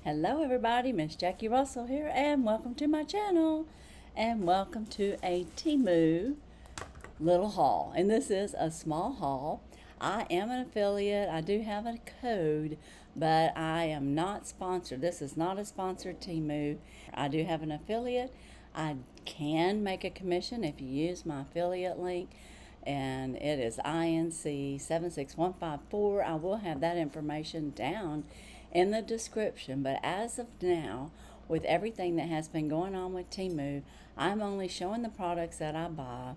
Hello everybody, Miss Jackie Russell here, and welcome to my channel, and welcome to a Temu little haul. And this is a small haul. I am an affiliate. I do have a code, but I am not sponsored. This is not a sponsored Temu. I do have an affiliate. I can make a commission if you use my affiliate link, and it is INC 76154. I will have that information down in the description, but as of now, with everything that has been going on with Temu, I'm only showing the products that I buy,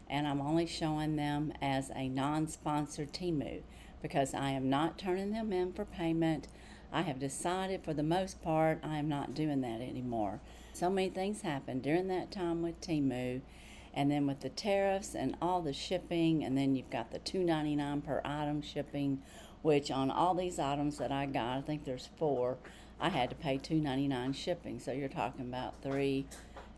and I'm only showing them as a non-sponsored Temu because I am not turning them in for payment. I have decided for the most part I am not doing that anymore. So many things happened during that time with Temu, and then with the tariffs and all the shipping, and then you've got the $2.99 per item shipping, which on all these items that I got, I think there's 4, I had to pay $2.99 shipping. So you're talking about 3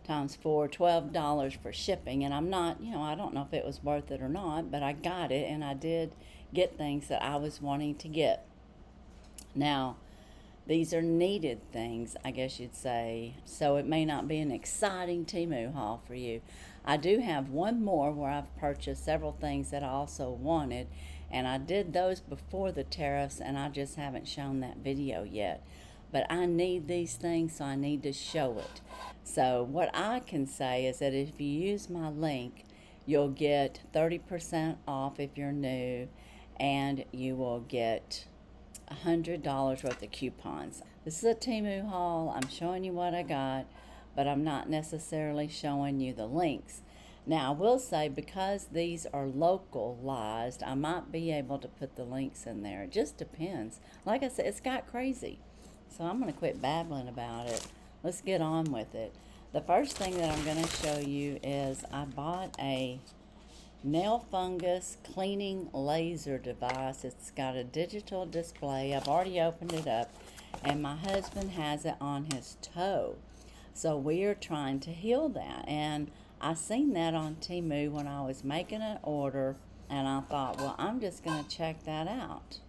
times 4, $12 for shipping. And I'm not, I don't know if it was worth it or not, but I got it, and I did get things that I was wanting to get. Now, these are needed things, I guess you'd say, so it may not be an exciting Temu haul for you. I do have one more where I've purchased several things that I also wanted, and I did those before the tariffs, and I just haven't shown that video yet. But I need these things, so I need to show it. So what I can say is that if you use my link, you'll get 30% off if you're new, and you will get $100 worth of coupons. This is a Temu haul. I'm showing you what I got, but I'm not necessarily showing you the links. Now, I will say, because these are localized, I might be able to put the links in there. It just depends. Like I said, it's got crazy. So I'm going to quit babbling about it. Let's get on with it. The first thing that I'm going to show you is I bought a nail fungus cleaning laser device. It's got a digital display. I've already opened it up, and my husband has it on his toe. So we are trying to heal that, and I seen that on Temu when I was making an order, and I thought, well, I'm just going to check that out.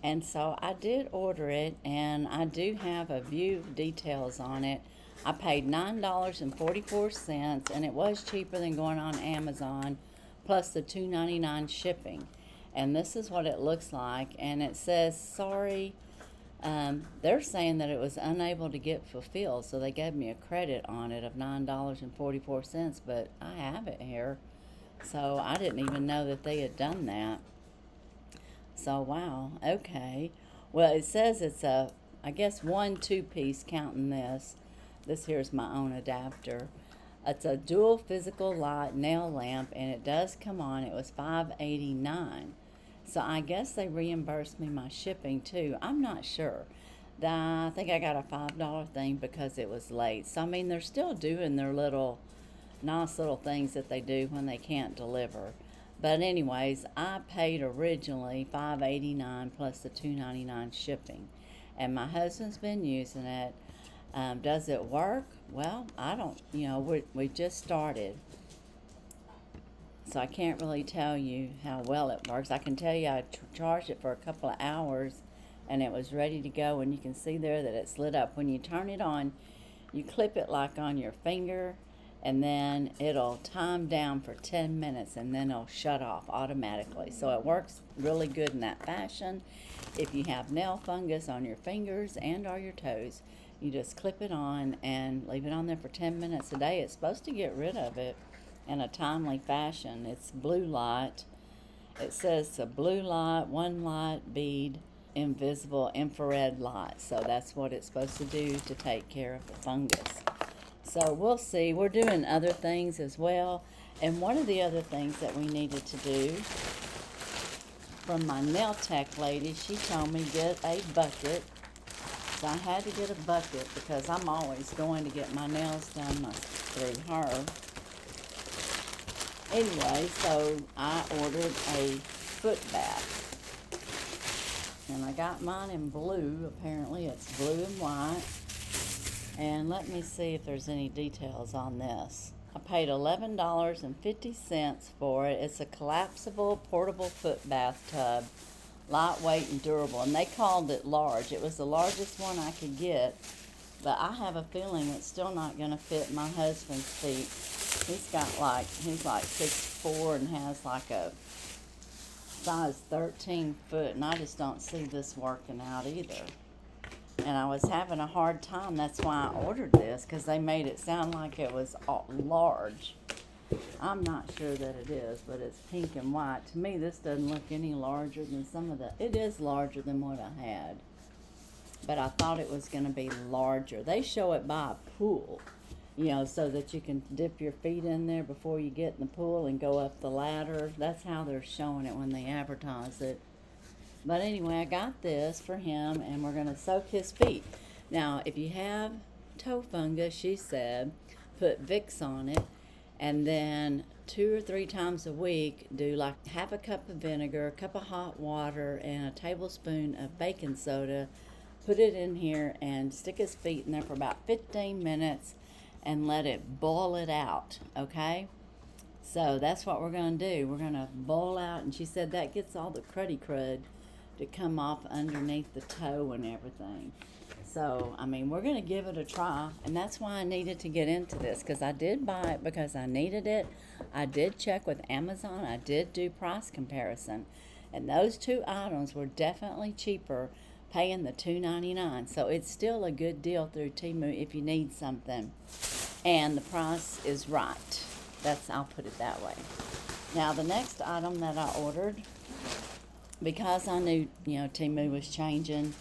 And so I did order it, and I do have a few details on it. I paid $9.44, and it was cheaper than going on Amazon, plus the $2.99 shipping. And this is what it looks like, and it says, sorry, they're saying that it was unable to get fulfilled, so they gave me a credit on it of $9.44, but I have it here. So I didn't even know that they had done that. So wow, okay. Well, it says it's a, I guess, 1 2-piece counting this. This here's my own adapter. It's a dual physical light nail lamp, and it does come on. It was $5.89. So I guess they reimbursed me my shipping too. I'm not sure. I think I got a $5 thing because it was late. So I mean, they're still doing their nice little things that they do when they can't deliver. But anyways, I paid originally $5.89 plus the $2.99 shipping, and my husband's been using it. Does it work? Well, I don't. We just started, so I can't really tell you how well it works. I can tell you I charged it for a couple of hours, and it was ready to go. And you can see there that it's lit up. When you turn it on, you clip it like on your finger, and then it'll time down for 10 minutes, and then it'll shut off automatically. So it works really good in that fashion. If you have nail fungus on your fingers and or your toes, you just clip it on and leave it on there for 10 minutes a day. It's supposed to get rid of it in a timely fashion. It's blue light. It says it's a blue light, 1 light bead, invisible infrared light. So that's what it's supposed to do to take care of the fungus. So we'll see. We're doing other things as well. And one of the other things that we needed to do, from my nail tech lady, she told me get a bucket. So I had to get a bucket because I'm always going to get my nails done through her. Anyway, so I ordered a foot bath. And I got mine in blue. Apparently it's blue and white. And let me see if there's any details on this. I paid $11.50 for it. It's a collapsible portable foot bathtub, lightweight and durable, and they called it large. It was the largest one I could get, but I have a feeling it's still not going to fit my husband's feet. He's like 6'4" and has like a size 13 foot, and I just don't see this working out either. And I was having a hard time. That's why I ordered this, because they made it sound like it was large. I'm not sure that it is, but it's pink and white. To me, this doesn't look any larger than some of the... It is larger than what I had, but I thought it was going to be larger. They show it by a pool, you know, so that you can dip your feet in there before you get in the pool and go up the ladder. That's how they're showing it when they advertise it. But anyway, I got this for him, and we're going to soak his feet. Now, if you have toe fungus, she said, put Vicks on it, and then 2 or 3 times a week, do like half a cup of vinegar, a cup of hot water, and a tablespoon of baking soda. Put it in here and stick his feet in there for about 15 minutes and let it boil it out, okay? So that's what we're going to do. We're going to boil out, and she said that gets all the cruddy crud to come off underneath the toe and everything. So, I mean, we're going to give it a try, and that's why I needed to get into this, because I did buy it because I needed it. I did check with Amazon. I did do price comparison, and those 2 items were definitely cheaper, paying the $2.99. So it's still a good deal through Temu if you need something, and the price is right. I'll put it that way. Now, the next item that I ordered, because I knew, you know, Temu was changing,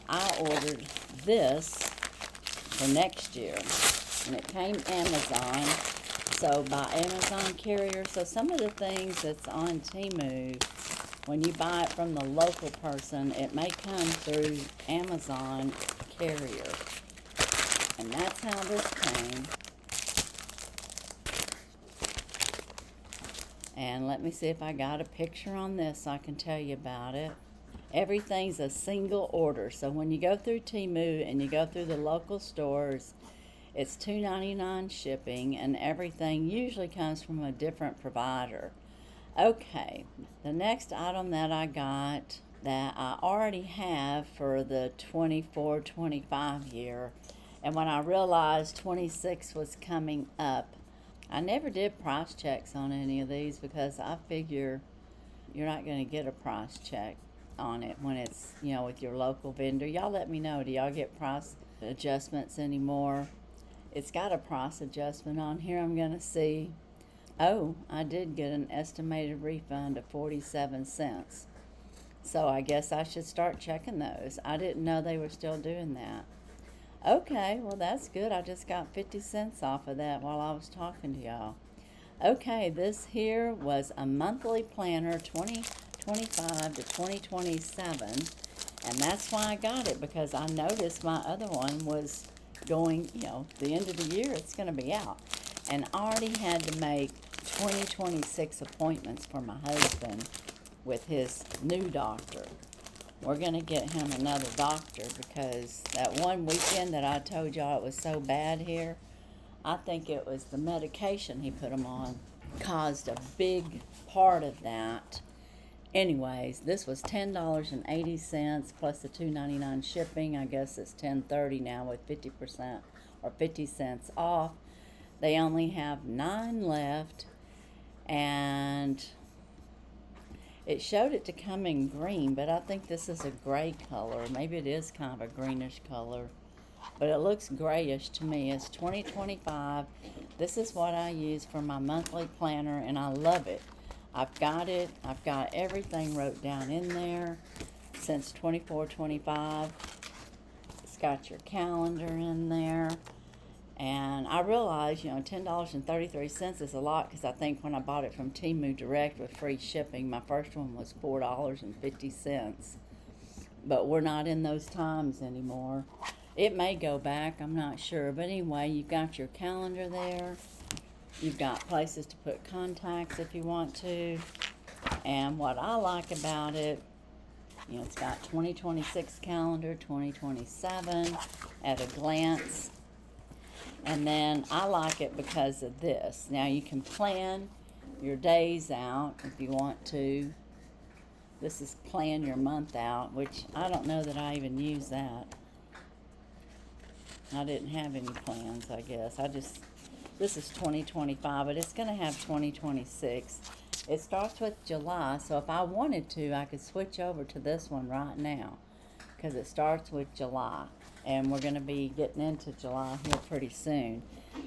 I ordered this for next year, and it came Amazon, so by Amazon carrier. So some of the things that's on Temu, when you buy it from the local person, it may come through Amazon carrier, and that's how this came. And let me see if I got a picture on this so I can tell you about it. Everything's a single order. So when you go through Temu and you go through the local stores, it's $2.99 shipping, and everything usually comes from a different provider. Okay, the next item that I got that I already have for the 24-25 year, and when I realized 26 was coming up, I never did price checks on any of these, because I figure you're not going to get a price check on it when it's, you know, with your local vendor. Y'all let me know, do y'all get price adjustments anymore? It's got a price adjustment on here. I'm going to see. Oh, I did get an estimated refund of 47 cents. So I guess I should start checking those. I didn't know they were still doing that. Okay, well, that's good. I just got 50 cents off of that while I was talking to y'all. Okay, this here was a monthly planner, 2025 to 2027, and that's why I got it, because I noticed my other one was going, you know, the end of the year, it's going to be out. And I already had to make 2026 appointments for my husband with his new doctor. We're going to get him another doctor, because that one weekend that I told y'all it was so bad here, I think it was the medication he put him on caused a big part of that. Anyways, this was $10.80 plus the $2.99 shipping. I guess it's $10.30 now with 50% or 50 cents off. They only have 9 left, and it showed it to come in green, but I think this is a gray color. Maybe it is kind of a greenish color, but it looks grayish to me. It's 2025. This is what I use for my monthly planner, and I love it. I've got it. I've got everything wrote down in there since 24-25. It's got your calendar in there. And I realize, you know, $10.33 is a lot, because I think when I bought it from Temu Direct with free shipping, my first one was $4.50. But we're not in those times anymore. It may go back, I'm not sure. But anyway, you've got your calendar there. You've got places to put contacts if you want to. And what I like about it, you know, it's got 2026 calendar, 2027 at a glance. And then I like it because of this. Now you can plan your days out if you want to. This is plan your month out, which I don't know that I even use that. I didn't have any plans, I guess. This is 2025, but it's going to have 2026. It starts with July, so if I wanted to, I could switch over to this one right now, because it starts with July, and we're going to be getting into July here pretty soon.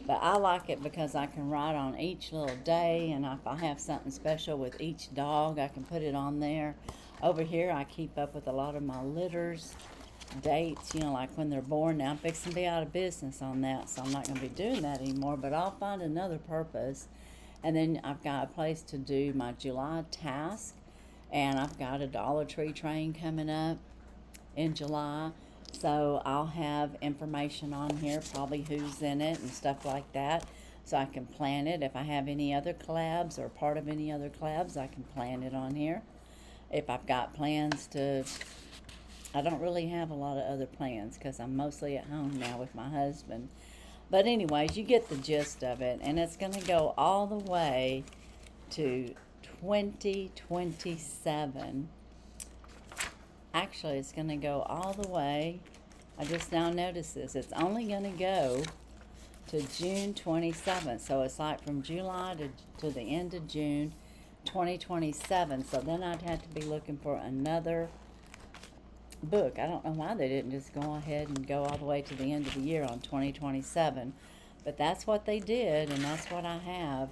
But I like it because I can write on each little day, and if I have something special with each dog, I can put it on there. Over here, I keep up with a lot of my litters, dates, you know, like when they're born. Now I'm fixing to be out of business on that, so I'm not going to be doing that anymore, but I'll find another purpose. And then I've got a place to do my July task, and I've got a Dollar Tree train coming up in July, so I'll have information on here, probably who's in it and stuff like that, so I can plan it. If I have any other collabs or part of any other collabs, I can plan it on here. If I've got plans to, I don't really have a lot of other plans because I'm mostly at home now with my husband. But anyways, you get the gist of it. And it's going to go all the way to 2027. Actually, it's going to go all the way. I just now noticed this. It's only going to go to June 27th. So it's like from July to the end of June 2027. So then I'd have to be looking for another book. I don't know why they didn't just go ahead and go all the way to the end of the year on 2027, but that's what they did, and that's what I have.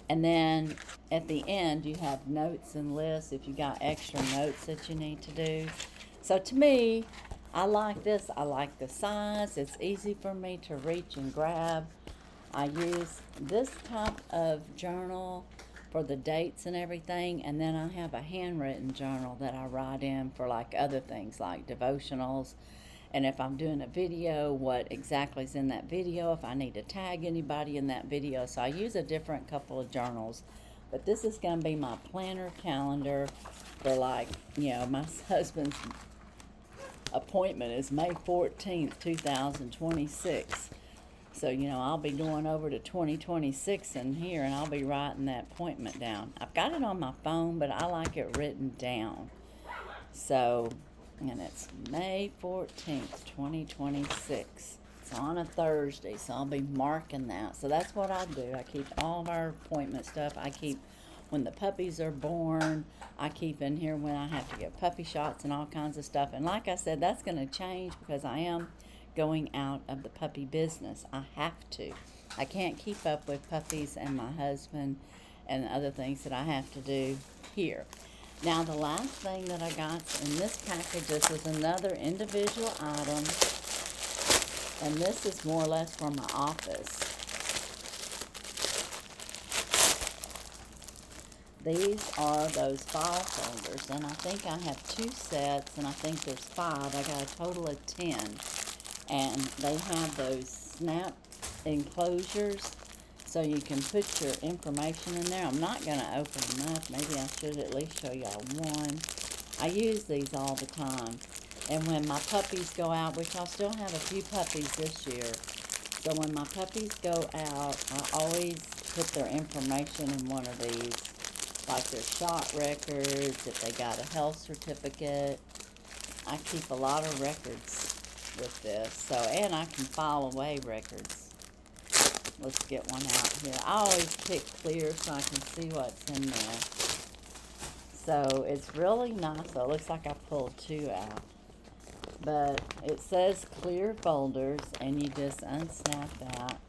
And then at the end you have notes and lists if you got extra notes that you need to do. So to me, I like this. I like the size. It's easy for me to reach and grab. I use this type of journal for the dates and everything, and then I have a handwritten journal that I write in for like other things like devotionals, and if I'm doing a video, what exactly is in that video, if I need to tag anybody in that video. So I use a different couple of journals, but this is going to be my planner calendar for, like, you know, my husband's appointment is May 14th, 2026. So, you know, I'll be going over to 2026 in here, and I'll be writing that appointment down. I've got it on my phone, but I like it written down. So, and it's May 14th, 2026. It's on a Thursday, so I'll be marking that. So that's what I do. I keep all of our appointment stuff. I keep when the puppies are born. I keep in here when I have to get puppy shots and all kinds of stuff. And like I said, that's going to change because I am going out of the puppy business. I have to. I can't keep up with puppies and my husband and the other things that I have to do here. Now, the last thing that I got in this package, this is another individual item, and this is more or less for my office. These are those file folders, and I think I have 2 sets, and I think there's 5. I got a total of 10. And they have those snap enclosures so you can put your information in there. I'm not going to open them up. Maybe I should at least show y'all one. I use these all the time. And when my puppies go out, which I'll still have a few puppies this year, so when my puppies go out, I always put their information in one of these, like their shot records, if they got a health certificate. I keep a lot of records with this. So, and I can file away records. Let's get one out here. I always pick clear so I can see what's in there. So it's really nice. So it looks like I pulled 2 out. But it says clear folders, and you just unsnap that.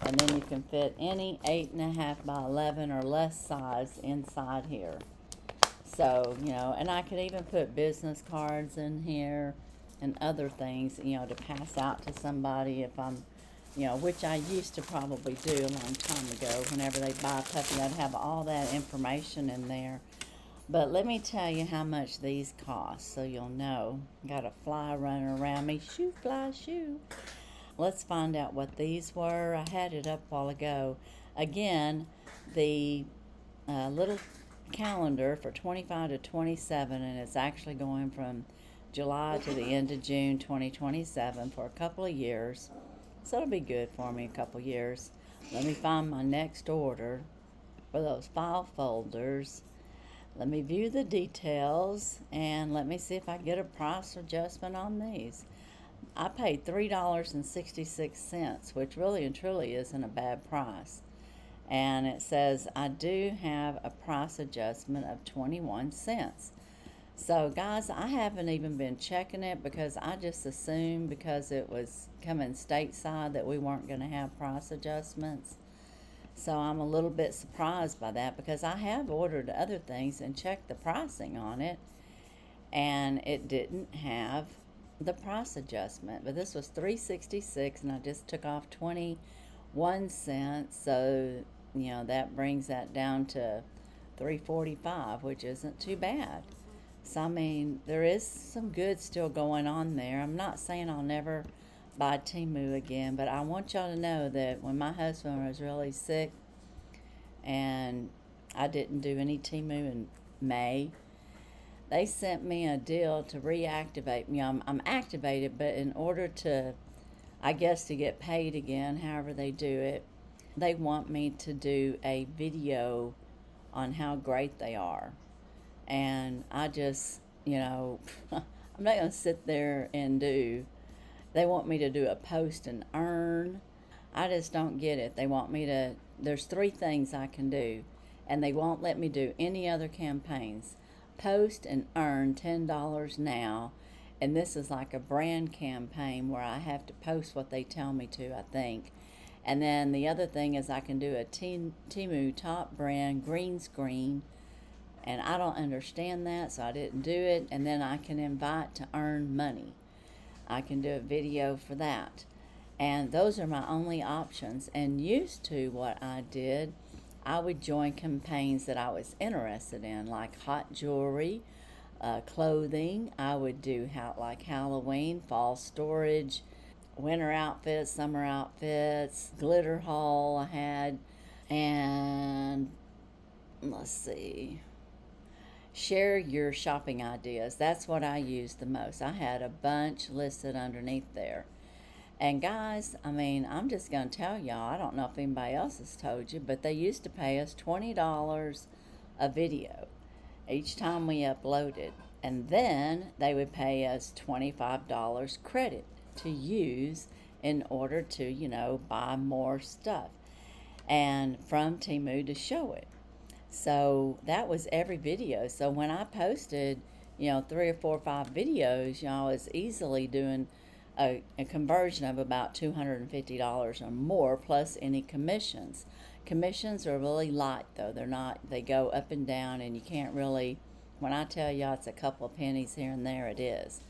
And then you can fit any 8.5 by 11 or less size inside here. So, you know, and I could even put business cards in here and other things, you know, to pass out to somebody if I'm, you know, which I used to probably do a long time ago. Whenever they buy a puppy, I'd have all that information in there. But let me tell you how much these cost so you'll know. Got a fly running around me. Shoo, fly, shoo. Let's find out what these were. I had it up a while ago. Again, the little calendar for 25 to 27, and it's actually going from July to the end of June 2027 for a couple of years. So it'll be good for me a couple of years. Let me find my next order for those file folders. Let me view the details and let me see if I get a price adjustment on these. I paid $3.66, which really and truly isn't a bad price. And it says I do have a price adjustment of 21 cents. So guys, I haven't even been checking it because I just assumed because it was coming stateside that we weren't going to have price adjustments. So I'm a little bit surprised by that because I have ordered other things and checked the pricing on it, and it didn't have the price adjustment. But this was $3.66 and I just took off 21 cents, so you know that brings that down to $3.45, which isn't too bad. So I mean, there is some good still going on there. I'm not saying I'll never buy Temu again, but I want y'all to know that when my husband was really sick and I didn't do any Temu in May, they sent me a deal to reactivate me. I'm activated, but in order to, I guess, to get paid again, however they do it, they want me to do a video on how great they are. And I just, you know, I'm not going to sit there and they want me to do a post and earn. I just don't get it. They want me to, there's 3 things I can do, and they won't let me do any other campaigns. Post and earn $10 now, and this is like a brand campaign where I have to post what they tell me to, I think. And then the other thing is I can do a Temu top brand green screen, and I don't understand that, so I didn't do it. And then I can invite to earn money. I can do a video for that. And those are my only options. And used to what I did, I would join campaigns that I was interested in, like hot jewelry, clothing. I would do like Halloween, fall storage, winter outfits, summer outfits, glitter haul I had, and let's see, share your shopping ideas. That's what I used the most. I had a bunch listed underneath there. And guys, I mean, I'm just going to tell y'all, I don't know if anybody else has told you, but they used to pay us $20 a video each time we uploaded. And then they would pay us $25 credit to use in order to, you know, buy more stuff and from Temu to show it. So that was every video. So when I posted, you know, 3 or 4 or 5 videos, you know, I was easily doing a conversion of about $250 or more, plus any commissions. Commissions are really light, though. They're not, they go up and down, and you can't really, when I tell y'all it's a couple of pennies here and there, it is.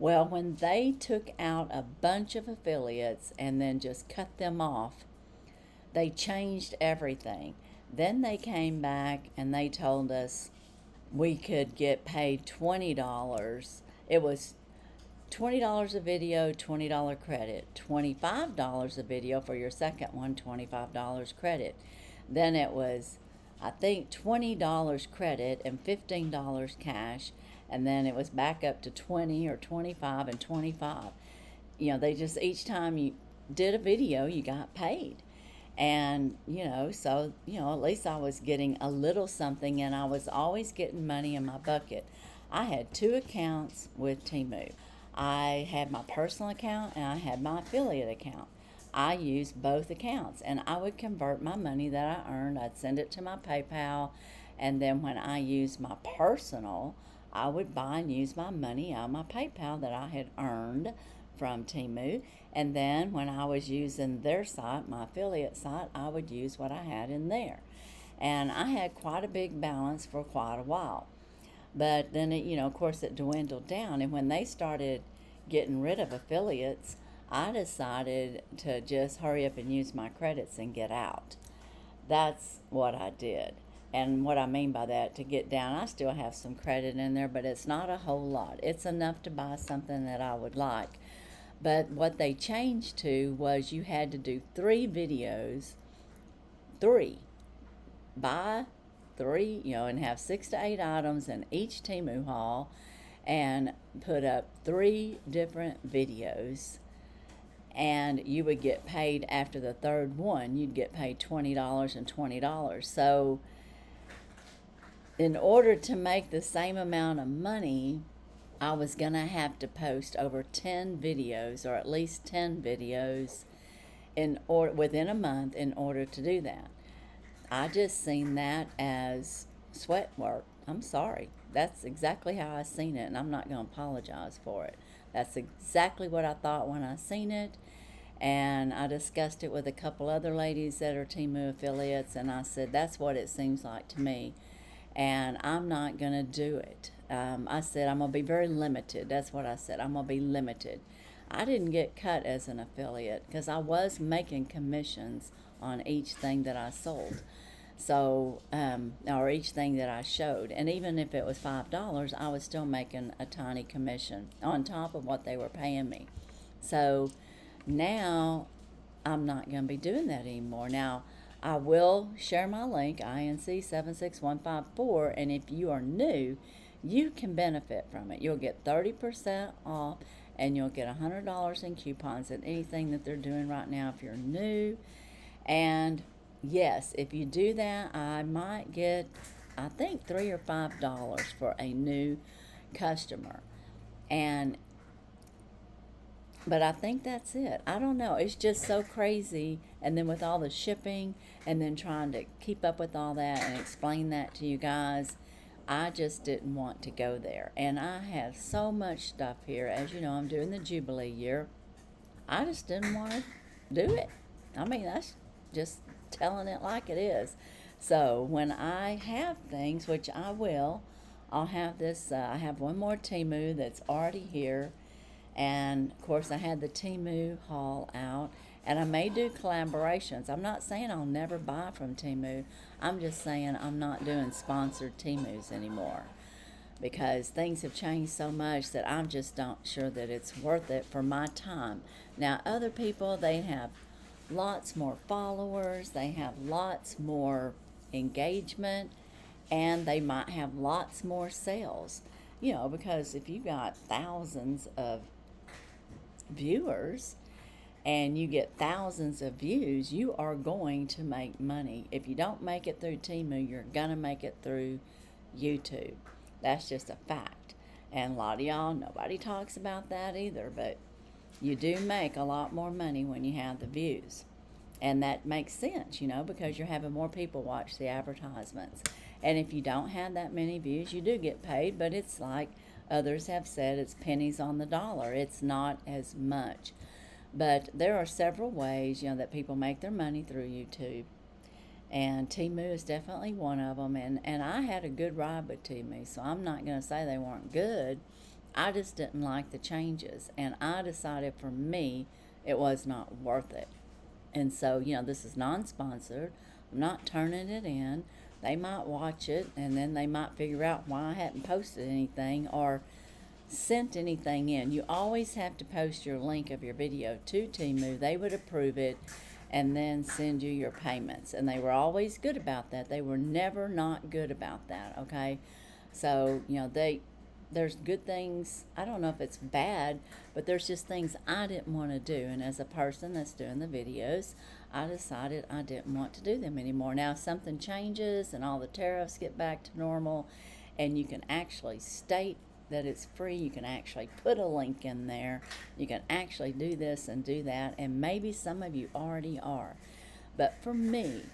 Well, when they took out a bunch of affiliates and then just cut them off, they changed everything. Then they came back and they told us we could get paid $20. It was $20 a video, $20 credit. $25 a video for your second one, $25 credit. Then it was, I think, $20 credit and $15 cash. And then it was back up to 20 or 25 and 25. You know, they just, each time you did a video, you got paid. And, you know, so, you know, at least I was getting a little something, and I was always getting money in my bucket. I had 2 accounts with Temu. I had my personal account and I had my affiliate account. I used both accounts, and I would convert my money that I earned. I'd send it to my PayPal, and then when I used my personal, I would buy and use my money out of my PayPal that I had earned from Temu. And then when I was using their site, my affiliate site, I would use what I had in there. And I had quite a big balance for quite a while. But then, it, you know, of course, it dwindled down. And when they started getting rid of affiliates, I decided to just hurry up and use my credits and get out. That's what I did. And what I mean by that, to get down, I still have some credit in there, but it's not a whole lot. It's enough to buy something that I would like. But what they changed to was you had to do 3 videos, 3, buy 3, you know, and have 6 to 8 items in each Temu haul, and put up 3 different videos, and you would get paid after the 3rd one. You'd get paid $20 and $20. So in order to make the same amount of money, I was going to have to post over 10 videos, or at least 10 videos within a month in order to do that. I just seen that as sweat work. I'm sorry. That's exactly how I seen it, and I'm not going to apologize for it. That's exactly what I thought when I seen it, and I discussed it with a couple other ladies that are Temu affiliates, and I said, that's what it seems like to me, and I'm not going to do it. I said, I'm going to be very limited. That's what I said. I'm going to be limited. I didn't get cut as an affiliate because I was making commissions on each thing that I sold. So, or each thing that I showed. And even if it was $5, I was still making a tiny commission on top of what they were paying me. So now I'm not going to be doing that anymore. Now, I will share my link, INC76154, and if you are new, you can benefit from it. You'll get 30% off, and you'll get $100 in coupons at anything that they're doing right now if you're new. And yes, if you do that, I might get, I think, $3 or $5 for a new customer. But I think that's it. I don't know. It's just so crazy. And then with all the shipping and then trying to keep up with all that and explain that to you guys, I just didn't want to go there. And I have so much stuff here. As you know, I'm doing the Jubilee year. I just didn't want to do it. I mean, that's just telling it like it is. So when I have things, which I will, I'll have this, I have one more Temu that's already here. And of course I had the Temu haul out, and I may do collaborations. I'm not saying I'll never buy from Temu. I'm just saying I'm not doing sponsored Temus anymore, because things have changed so much that I'm just not sure that it's worth it for my time. Now other people, they have lots more followers, they have lots more engagement, and they might have lots more sales. You know, because if you got thousands of viewers and you get thousands of views, you are going to make money. If you don't make it through Temu, you're gonna make it through YouTube. That's just a fact. And a lot of y'all, nobody talks about that either, but you do make a lot more money when you have the views. And that makes sense, you know, because you're having more people watch the advertisements. And if you don't have that many views, you do get paid, but it's like others have said, it's pennies on the dollar. It's not as much. But there are several ways, you know, that people make their money through YouTube. And Temu is definitely one of them. And I had a good ride with Temu, so I'm not going to say they weren't good. I just didn't like the changes. And I decided for me, it was not worth it. And so, you know, this is non-sponsored. I'm not turning it in. They might watch it, and then they might figure out why I hadn't posted anything or sent anything in. You always have to post your link of your video to Temu. They would approve it and then send you your payments. And they were always good about that. They were never not good about that, okay? So, you know, there's good things. I don't know if it's bad, but there's just things I didn't want to do. And as a person that's doing the videos, I decided I didn't want to do them anymore. Now, if something changes and all the tariffs get back to normal, and you can actually state that it's free, you can actually put a link in there, you can actually do this and do that, and maybe some of you already are. But for me,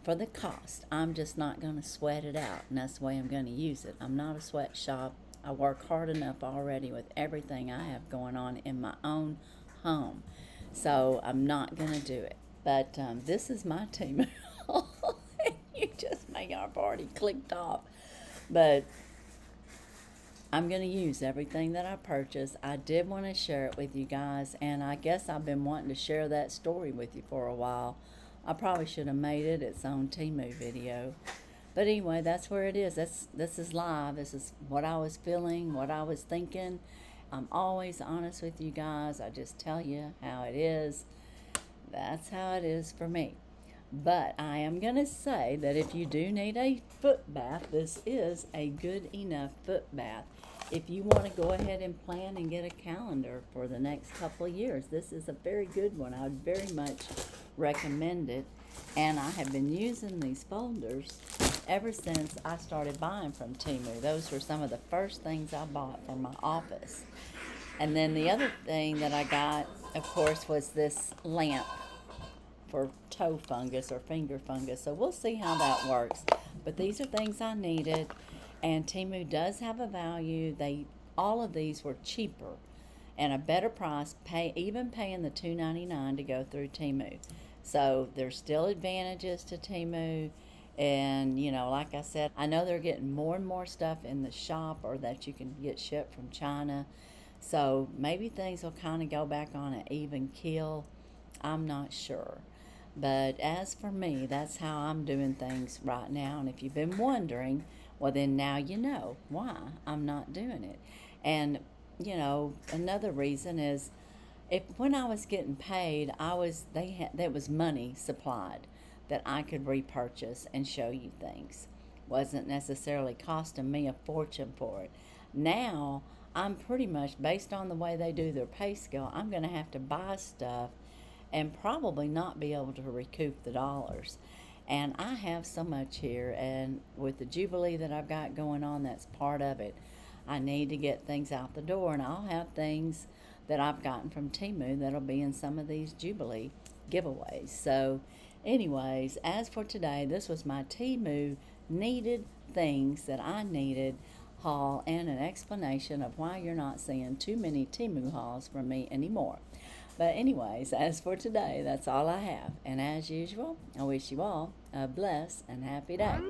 for the cost, I'm just not going to sweat it out, and that's the way I'm going to use it. I'm not a sweatshop. I work hard enough already with everything I have going on in my own home. So I'm not going to do it. But this is my Temu. You just may have already clicked off. But I'm going to use everything that I purchased. I did want to share it with you guys. And I guess I've been wanting to share that story with you for a while. I probably should have made it its own Temu video. But anyway, that's where it is. This is live. This is what I was feeling, what I was thinking. I'm always honest with you guys. I just tell you how it is. That's how it is for me. But I am going to say that if you do need a foot bath, this is a good enough foot bath. If you want to go ahead and plan and get a calendar for the next couple of years, this is a very good one. I would very much recommend it. And I have been using these folders ever since I started buying from Temu. Those were some of the first things I bought for my office. And then the other thing that I got, of course, was this lamp for toe fungus or finger fungus. So we'll see how that works. But these are things I needed, and Temu does have a value. All of these were cheaper and a better price, even paying the $2.99 to go through Temu. So there's still advantages to Temu. And, you know, like I said, I know they're getting more and more stuff in the shop, or that you can get shipped from China. So maybe things will kind of go back on an even keel. I'm not sure. But as for me, that's how I'm doing things right now. And if you've been wondering, well, then now you know why I'm not doing it. And, you know, another reason is, when I was getting paid, there was money supplied that I could repurchase and show you things. Wasn't necessarily costing me a fortune for it. Now, I'm pretty much, based on the way they do their pay scale, I'm going to have to buy stuff and probably not be able to recoup the dollars. And I have so much here, and with the Jubilee that I've got going on, that's part of it. I need to get things out the door, and I'll have things that I've gotten from Temu that'll be in some of these Jubilee giveaways. So anyways, as for today, this was my Temu needed things that I needed haul, and an explanation of why you're not seeing too many Temu hauls from me anymore. But anyways, as for today, that's all I have. And as usual, I wish you all a blessed and happy day.